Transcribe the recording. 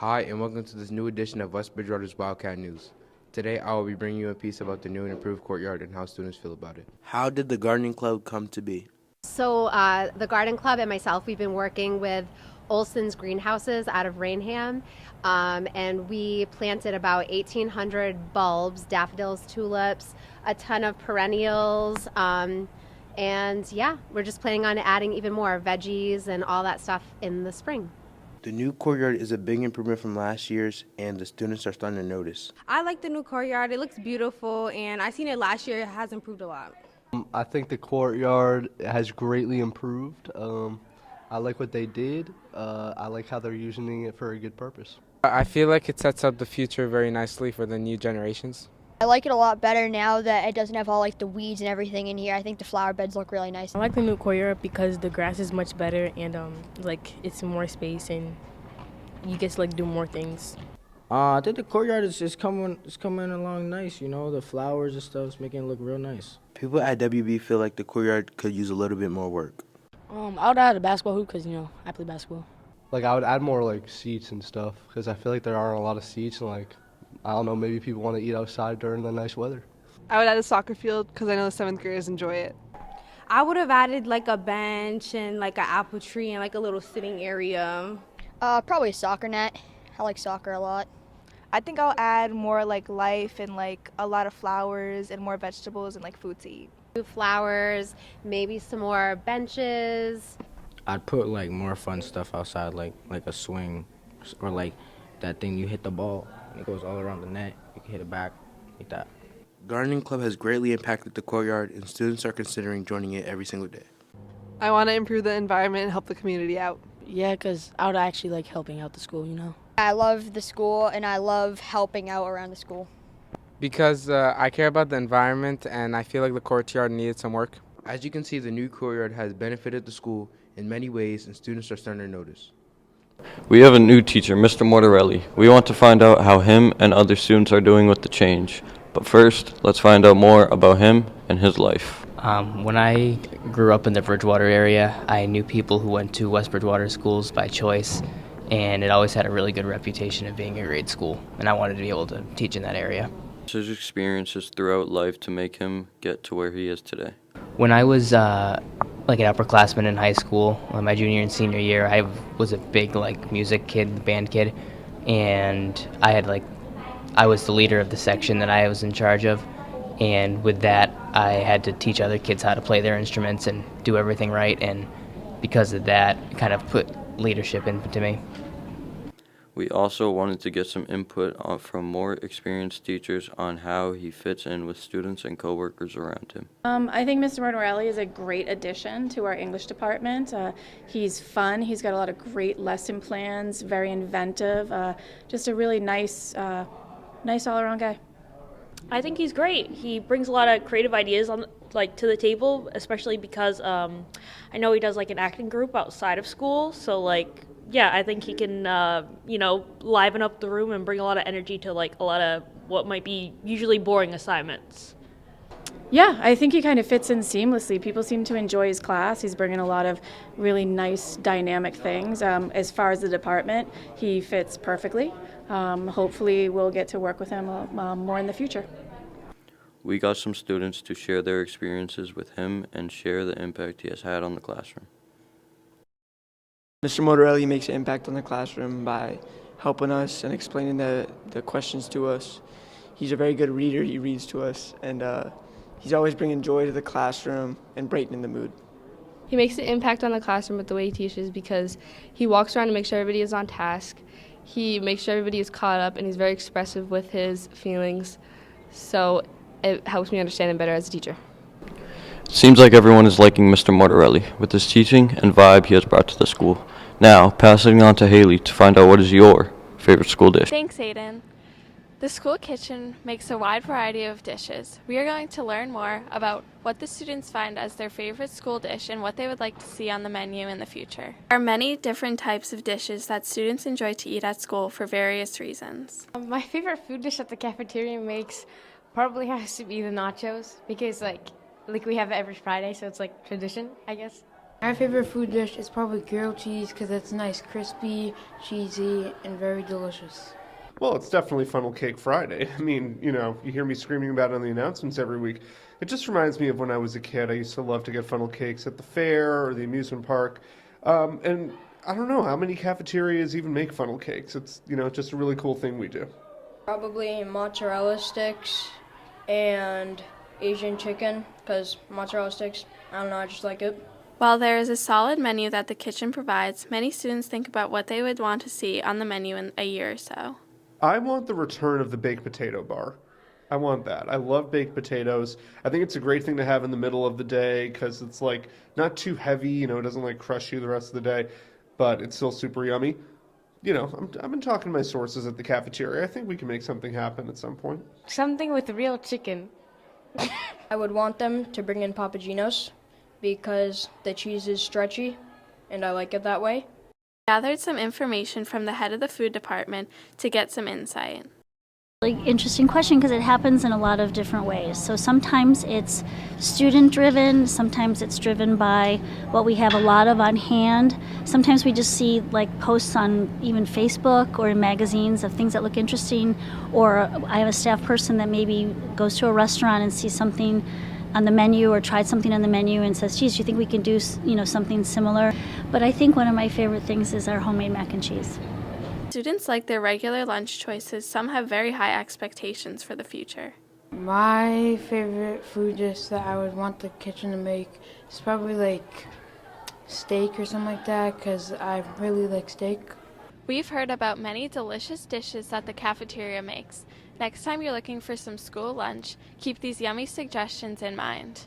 Hi, and welcome to this new edition of West Bridgewater's Wildcat News. Today, I will be bringing you a piece about the new and improved courtyard and how students feel about it. How did the gardening club come to be? So the garden club and myself, we've been working with Olson's greenhouses out of Rainham, and we planted about 1,800 bulbs, daffodils, tulips, a ton of perennials, and yeah, we're just planning on adding even more veggies and all that stuff in the spring. The new courtyard is a big improvement from last year's, and the students are starting to notice. I like the new courtyard. It looks beautiful, and I seen it last year. It has improved a lot. I think the courtyard has greatly improved. I like what they did. I like how they're using it for a good purpose. I feel like it sets up the future very nicely for the new generations. I like it a lot better now that it doesn't have all like the weeds and everything in here. I think the flower beds look really nice. I like the new courtyard because the grass is much better and like it's more space and you get to like do more things. I think the courtyard is coming along nice. You know, the flowers and stuff is making it look real nice. People at WB feel like the courtyard could use a little bit more work. I would add a basketball hoop because I play basketball. Like I would add more like seats and stuff because I feel like there aren't a lot of seats and like I don't know, maybe people want to eat outside during the nice weather. I would add a soccer field because I know the 7th graders enjoy it. I would have added like a bench and like an apple tree and like a little sitting area. Probably a soccer net. I like soccer a lot. I think I'll add more like life and like a lot of flowers and more vegetables and like food to eat. Flowers, maybe some more benches. I'd put like more fun stuff outside, like a swing, or like that thing you hit the ball and it goes all around the net. You can hit it back like that. Gardening club has greatly impacted the courtyard, and students are considering joining it every single day. I want to improve the environment and help the community out. Yeah, because I would actually like helping out the school. I love the school and I love helping out around the school. Because I care about the environment and I feel like the courtyard needed some work. As you can see, the new courtyard has benefited the school in many ways, and students are starting to notice. We have a new teacher, Mr. Mortarelli. We want to find out how him and other students are doing with the change. But first, let's find out more about him and his life. When I grew up in the Bridgewater area, I knew people who went to West Bridgewater schools by choice, and it always had a really good reputation of being a great school, and I wanted to be able to teach in that area. His experiences throughout life to make him get to where he is today. When I was like an upperclassman in high school, my junior and senior year, I was a big like music kid, band kid, and I was the leader of the section that I was in charge of, and with that I had to teach other kids how to play their instruments and do everything right, and because of that it kind of put leadership into me. We also wanted to get some input from more experienced teachers on how he fits in with students and coworkers around him. I think Mr. Mortarelli is a great addition to our English department. He's fun. He's got a lot of great lesson plans, very inventive, just a really nice all-around guy. I think he's great. He brings a lot of creative ideas to the table, especially because I know he does like an acting group outside of school. So I think he can liven up the room and bring a lot of energy to like a lot of what might be usually boring assignments. Yeah, I think he kind of fits in seamlessly. People seem to enjoy his class. He's bringing a lot of really nice, dynamic things. As far as the department, he fits perfectly. Hopefully we'll get to work with him more in the future. We got some students to share their experiences with him and share the impact he has had on the classroom. Mr. Mortarelli makes an impact on the classroom by helping us and explaining the questions to us. He's a very good reader. He reads to us, and he's always bringing joy to the classroom and brightening the mood. He makes an impact on the classroom with the way he teaches because he walks around to make sure everybody is on task. He makes sure everybody is caught up, and he's very expressive with his feelings, so it helps me understand him better as a teacher. It seems like everyone is liking Mr. Mortarelli with his teaching and vibe he has brought to the school. Now, passing on to Haley to find out what is your favorite school dish. Thanks, Aiden. The school kitchen makes a wide variety of dishes. We are going to learn more about what the students find as their favorite school dish and what they would like to see on the menu in the future. There are many different types of dishes that students enjoy to eat at school for various reasons. My favorite food dish that the cafeteria makes probably has to be the nachos because like we have it every Friday, so it's like tradition, I guess. My favorite food dish is probably grilled cheese because it's nice, crispy, cheesy, and very delicious. Well, it's definitely Funnel Cake Friday. I mean, you know, you hear me screaming about it on the announcements every week. It just reminds me of when I was a kid. I used to love to get funnel cakes at the fair or the amusement park. And I don't know how many cafeterias even make funnel cakes. It's, you know, just a really cool thing we do. Probably mozzarella sticks and Asian chicken, because mozzarella sticks, I don't know, I just like it. While there is a solid menu that the kitchen provides, many students think about what they would want to see on the menu in a year or so. I want the return of the baked potato bar. I want that. I love baked potatoes. I think it's a great thing to have in the middle of the day because it's like not too heavy, you know, it doesn't like crush you the rest of the day, but it's still super yummy. You know, I've been talking to my sources at the cafeteria. I think we can make something happen at some point. Something with real chicken. I would want them to bring in Papagenos because the cheese is stretchy and I like it that way. Gathered some information from the head of the food department to get some insight. Interesting question because it happens in a lot of different ways. So sometimes it's student driven, sometimes it's driven by what we have a lot of on hand. Sometimes we just see like posts on even Facebook or in magazines of things that look interesting, or I have a staff person that maybe goes to a restaurant and sees something on the menu or tried something on the menu and says, geez, do you think we can do, you know, something similar? But I think one of my favorite things is our homemade mac and cheese. Students like their regular lunch choices. Some have very high expectations for the future. My favorite food dish that I would want the kitchen to make is probably like steak or something like that because I really like steak. We've heard about many delicious dishes that the cafeteria makes. Next time you're looking for some school lunch, keep these yummy suggestions in mind.